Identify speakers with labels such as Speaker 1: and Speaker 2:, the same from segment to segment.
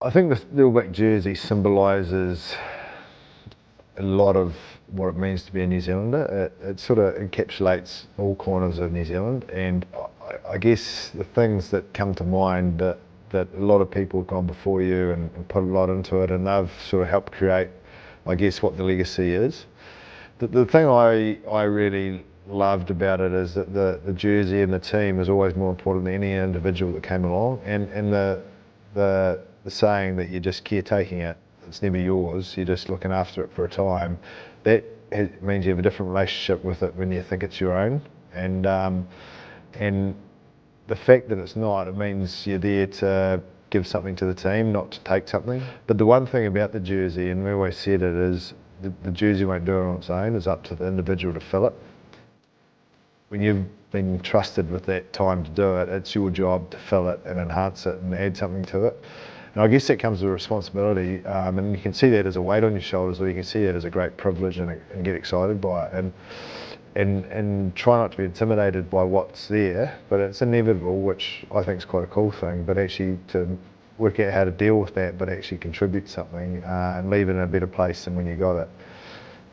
Speaker 1: I think the All Black jersey symbolises a lot of what it means to be a New Zealander. It sort of encapsulates all corners of New Zealand, and I guess the things that come to mind that a lot of people have gone before you and put a lot into it, and they've sort of helped create, I guess, what the legacy is. The thing I really loved about it is that the jersey and the team is always more important than any individual that came along, and the saying that you're just caretaking it, it's never yours, you're just looking after it for a time, that means you have a different relationship with it when you think it's your own. And the fact that it's not, it means you're there to give something to the team, not to take something. But the one thing about the jersey, and we always said it, is the jersey won't do it on its own. It's up to the individual to fill it. When you've been trusted with that time to do it, it's your job to fill it and enhance it and add something to it. And I guess that comes with a responsibility, and you can see that as a weight on your shoulders, or you can see that as a great privilege and get excited by it. And try not to be intimidated by what's there, but it's inevitable, which I think is quite a cool thing, but actually to work out how to deal with that, but actually contribute something and leave it in a better place than when you got it.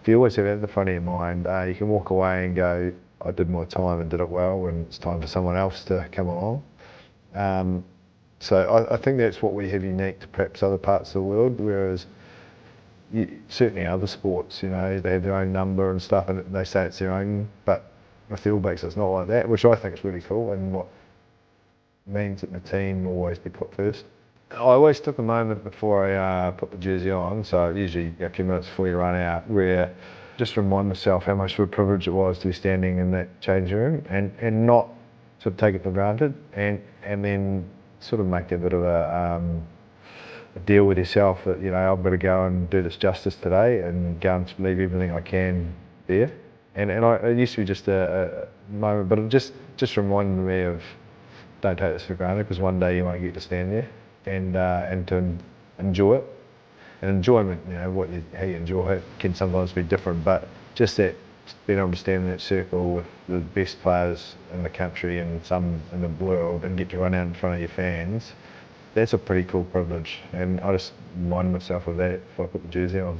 Speaker 1: If you always have that at the front of your mind, you can walk away and go, I did my time and did it well, and it's time for someone else to come along. So I think that's what we have unique to perhaps other parts of the world, whereas certainly other sports, you know, they have their own number and stuff, and they say it's their own, but with the All Blacks it's not like that, which I think is really cool, and what means that the team will always be put first. I always took a moment before I put the jersey on, so usually a few minutes before you run out, where just remind myself how much of a privilege it was to be standing in that changing room and not sort of take it for granted, and then sort of make a bit of a deal with yourself that, you know, I've got to go and do this justice today and go and leave everything I can there. And it used to be just a moment, but it just reminded me of, don't take this for granted, because one day you might get to stand there and to enjoy it. And enjoyment, you know, how you enjoy it can sometimes be different, but just that, being able to stand in that circle with the best players in the country and some in the world and get to run out in front of your fans, that's a pretty cool privilege. And I just remind myself of that if I put the jersey on.